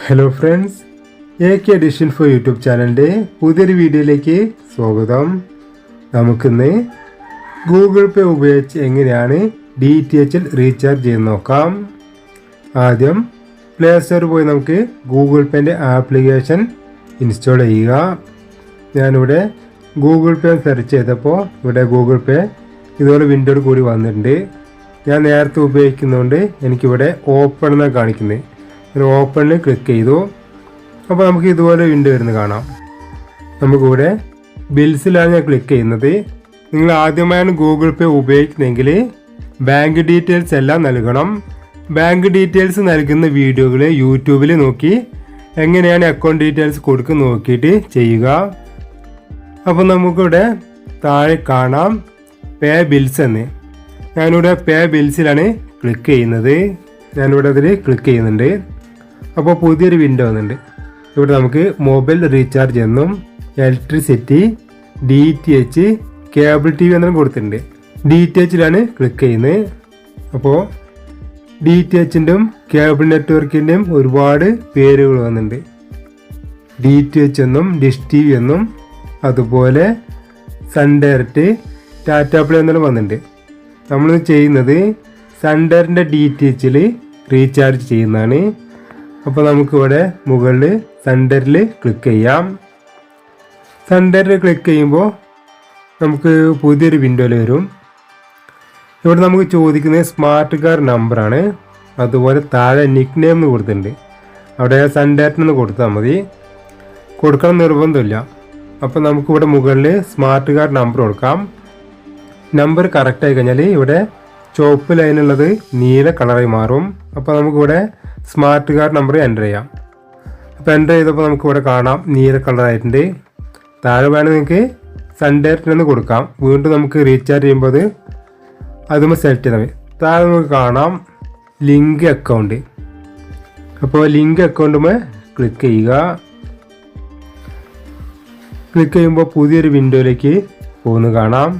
Hello friends, AK edition for YouTube ചാനലിൻ്റെ പുതിയൊരു വീഡിയോയിലേക്ക് സ്വാഗതം. നമുക്കിന്ന് ഗൂഗിൾ പേ ഉപയോഗിച്ച് എങ്ങനെയാണ് DTH റീചാർജ് ചെയ്ത് നോക്കാം. ആദ്യം പ്ലേ സ്റ്റോറിൽ പോയി നമുക്ക് ഗൂഗിൾ പേൻ്റെ ആപ്ലിക്കേഷൻ ഇൻസ്റ്റാൾ ചെയ്യുക. ഞാനിവിടെ ഗൂഗിൾ പേ സെർച്ച് ചെയ്തപ്പോൾ ഇവിടെ ഗൂഗിൾ പേ ഇതുപോലെ വിൻഡോയിൽ കൂടി വന്നിട്ടുണ്ട്. ഞാൻ നേരത്തെ ഉപയോഗിക്കുന്നതുകൊണ്ട് എനിക്കിവിടെ ഓപ്പൺ എന്നാണ് കാണിക്കുന്നത്. ഓപ്പണിൽ ക്ലിക്ക് ചെയ്തു. അപ്പോൾ നമുക്ക് ഇതുപോലെ വിൻഡോ വരുന്നത് കാണാം. നമുക്കിവിടെ ബിൽസിലാണ് ഞാൻ ക്ലിക്ക് ചെയ്യുന്നത്. നിങ്ങൾ ആദ്യമായാണ് ഗൂഗിൾ പേ ഉപയോഗിക്കുന്നതെങ്കിൽ ബാങ്ക് ഡീറ്റെയിൽസ് എല്ലാം നൽകണം. ബാങ്ക് ഡീറ്റെയിൽസ് നൽകുന്ന വീഡിയോകൾ യൂട്യൂബിൽ നോക്കി എങ്ങനെയാണ് അക്കൗണ്ട് ഡീറ്റെയിൽസ് കൊടുക്കുന്ന നോക്കിയിട്ട് ചെയ്യുക. അപ്പോൾ നമുക്കിവിടെ താഴെ കാണാം പേ ബിൽസ് എന്ന്. ഞാനിവിടെ പേ ബിൽസിലാണ് ക്ലിക്ക് ചെയ്യുന്നത്. ഞാനിവിടെ അതിൽ ക്ലിക്ക് ചെയ്യുന്നുണ്ട്. അപ്പോൾ പുതിയൊരു വിൻഡോ വന്നിട്ടുണ്ട്. ഇവിടെ നമുക്ക് മൊബൈൽ റീചാർജ് എന്നും ഇലക്ട്രിസിറ്റി, DTH, കേബിൾ TV എന്നും കൊടുത്തിട്ടുണ്ട്. DTHലാണ് ക്ലിക്ക് ചെയ്യുന്നത്. അപ്പോൾ DTHൻ്റെയും കേബിൾ നെറ്റ്വർക്കിൻ്റെയും ഒരുപാട് പേരുകൾ വന്നിട്ടുണ്ട്. DTH എന്നും ഡിഷ് TV എന്നും അതുപോലെ സൺ ഡയറക്റ്റ്, ടാറ്റ പ്ലേ എന്നെല്ലാം വന്നിട്ടുണ്ട്. നമ്മൾ ചെയ്യുന്നത് സൺ ഡയറക്റ്റിൻ്റെ DTHൽ റീചാർജ് ചെയ്യുന്നതാണ്. അപ്പോൾ നമുക്കിവിടെ മുകളിൽ സൺഡറിൽ ക്ലിക്ക് ചെയ്യാം. സൺഡറിൽ ക്ലിക്ക് ചെയ്യുമ്പോൾ നമുക്ക് പുതിയൊരു വിൻഡോയിൽ വരും. ഇവിടെ നമുക്ക് ചോദിക്കുന്നത് സ്മാർട്ട് കാർഡ് നമ്പറാണ്. അതുപോലെ താഴെ നിക്ക് നെയിം എന്ന് കൊടുത്തിട്ടുണ്ട്. അവിടെ സൺഡറിന് കൊടുത്താൽ മതി, കൊടുക്കണം നിർബന്ധമില്ല. അപ്പോൾ നമുക്കിവിടെ മുകളിൽ സ്മാർട്ട് കാർഡ് നമ്പർ കൊടുക്കാം. നമ്പർ കറക്റ്റായി കഴിഞ്ഞാൽ ഇവിടെ ചുവപ്പ് ലൈനുള്ളത് നീല കളറായി മാറും. അപ്പോൾ നമുക്കിവിടെ സ്മാർട്ട് കാർഡ് നമ്പർ എൻ്റർ ചെയ്യാം. അപ്പോൾ എൻ്റർ ചെയ്തപ്പോൾ നമുക്കിവിടെ കാണാം നീല കളറായിട്ടുണ്ട്. താഴെ വേണം നിങ്ങൾക്ക് സൺ ഡയറക്റ്റിന് കൊടുക്കാം. വീണ്ടും നമുക്ക് റീചാർജ് ചെയ്യുമ്പോൾ അതുമ്പോൾ സെലക്ട് ചെയ്താൽ മതി. താഴെ നമുക്ക് കാണാം ലിങ്ക് അക്കൗണ്ട്. അപ്പോൾ ലിങ്ക് അക്കൗണ്ടുമേ ക്ലിക്ക് ചെയ്യുക. ക്ലിക്ക് ചെയ്യുമ്പോൾ പുതിയൊരു വിൻഡോയിലേക്ക് പോകുന്നത് കാണാം.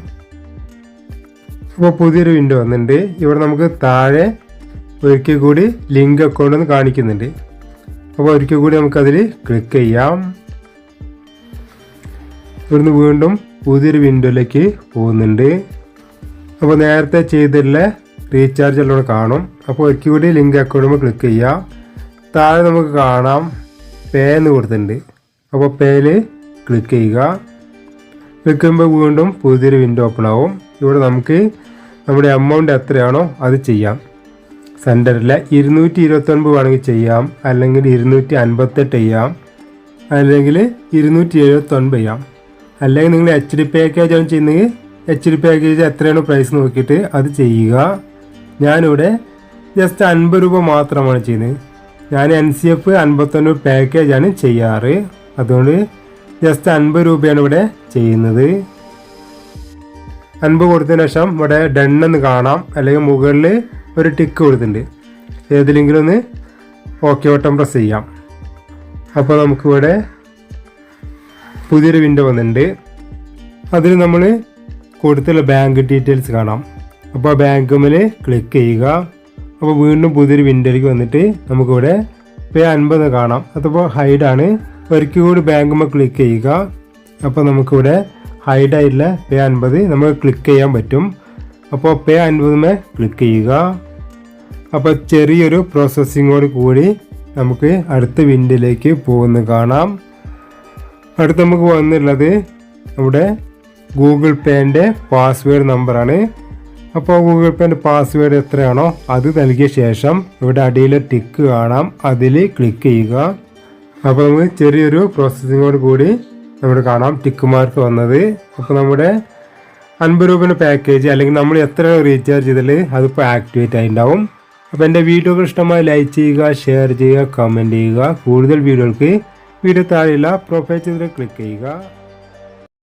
അപ്പോൾ പുതിയൊരു വിൻഡോ വന്നിട്ടുണ്ട്. ഇവിടെ നമുക്ക് താഴെ ഒരിക്കൽ കൂടി ലിങ്ക് അക്കൗണ്ട് എന്ന് കാണിക്കുന്നുണ്ട്. അപ്പോൾ ഒരിക്കൽ കൂടി നമുക്കതിൽ ക്ലിക്ക് ചെയ്യാം. ഇവിടുന്ന് വീണ്ടും പുതിയൊരു വിൻഡോയിലേക്ക് പോകുന്നുണ്ട്. അപ്പോൾ നേരത്തെ ചെയ്തിട്ടുള്ള റീചാർജ് എല്ലാം കാണും. അപ്പോൾ ഒരിക്കൽ കൂടി ലിങ്ക് അക്കൗണ്ടുമ്പോൾ ക്ലിക്ക് ചെയ്യാം. താഴെ നമുക്ക് കാണാം പേ എന്ന് കൊടുത്തിട്ടുണ്ട്. അപ്പോൾ പേയിൽ ക്ലിക്ക് ചെയ്യുക. ക്ലിക്ക് ചെയ്യുമ്പോൾ വീണ്ടും പുതിയൊരു വിൻഡോ ഓപ്പൺ ആവും. ഇവിടെ നമുക്ക് നമ്മുടെ എമൗണ്ട് എത്രയാണോ അത് ചെയ്യാം. സെൻറ്ററിൽ 229 വേണമെങ്കിൽ ചെയ്യാം, അല്ലെങ്കിൽ 258 ചെയ്യാം, അല്ലെങ്കിൽ 279 ചെയ്യാം. അല്ലെങ്കിൽ നിങ്ങൾ HD പാക്കേജാണ് ചെയ്യുന്നത്, HD പാക്കേജ് എത്രയാണോ പ്രൈസ് നോക്കിയിട്ട് അത് ചെയ്യുക. ഞാനിവിടെ ജസ്റ്റ് 50 രൂപ മാത്രമാണ് ചെയ്യുന്നത്. ഞാൻ NCF 59 പാക്കേജാണ് ചെയ്യാറ്. അതുകൊണ്ട് ജസ്റ്റ് 50 രൂപയാണ് ഇവിടെ ചെയ്യുന്നത്. 50 കൊടുത്തതിന് ശേഷം ഇവിടെ ഡൺ എന്ന് കാണാം, അല്ലെങ്കിൽ മുകളിൽ ഒരു ടിക്ക് കൊടുത്തിട്ടുണ്ട്. ഏതിലെങ്കിലും ഒന്ന് ഓക്കെ ബട്ടൺ പ്രസ് ചെയ്യാം. അപ്പോൾ നമുക്കിവിടെ പുതിയൊരു വിൻഡോ വന്നിട്ടുണ്ട്. അതിൽ നമ്മൾ കൊടുത്തുള്ള ബാങ്ക് ഡീറ്റെയിൽസ് കാണാം. അപ്പോൾ ബാങ്കുമിൽ ക്ലിക്ക് ചെയ്യുക. അപ്പോൾ വീണ്ടും പുതിയൊരു വിൻഡോയിലേക്ക് വന്നിട്ട് നമുക്കിവിടെ പേ 50 കാണാം. അതിപ്പോൾ ഹൈഡാണ്. ഒരിക്കൽ കൂടി ബാങ്കുമ്പോൾ ക്ലിക്ക് ചെയ്യുക. അപ്പോൾ നമുക്കിവിടെ ഹൈഡായിട്ടുള്ള പേ 50 നമുക്ക് ക്ലിക്ക് ചെയ്യാൻ പറ്റും. അപ്പോൾ പേ 50 ക്ലിക്ക് ചെയ്യുക. അപ്പോൾ ചെറിയൊരു പ്രോസസ്സിങ്ങോട് കൂടി നമുക്ക് അടുത്ത വിൻഡോയിലേക്ക് പോകുന്നത് കാണാം. അടുത്ത് നമുക്ക് വന്നിട്ടുള്ളത് നമ്മുടെ ഗൂഗിൾ പേൻ്റെ പാസ്വേഡ് നമ്പറാണ്. അപ്പോൾ ഗൂഗിൾ പേൻ്റെ പാസ്വേഡ് എത്രയാണോ അത് നൽകിയ ശേഷം ഇവിടെ അടിയിൽ ടിക്ക് കാണാം, അതിൽ ക്ലിക്ക് ചെയ്യുക. അപ്പോൾ നമുക്ക് ചെറിയൊരു പ്രോസസ്സിങ്ങോട് കൂടി നമ്മുടെ കാണാം ടിക്ക് മാർക്ക് വന്നത്. അപ്പോൾ നമ്മുടെ 50 രൂപയുടെ പാക്കേജ് അല്ലെങ്കിൽ നമ്മൾ എത്ര റീചാർജ് ചെയ്താൽ അതിപ്പോൾ ആക്ടിവേറ്റ് ആയിട്ടുണ്ടാവും. അപ്പോൾ എൻ്റെ വീഡിയോകൾ ഇഷ്ടമായി ലൈക്ക് ചെയ്യുക, ഷെയർ ചെയ്യുക, കമൻറ്റ് ചെയ്യുക. കൂടുതൽ വീഡിയോകൾക്ക് വീഡിയോ താഴെയുള്ള പ്രൊഫൈൽ ചിത്രം ക്ലിക്ക് ചെയ്യുക.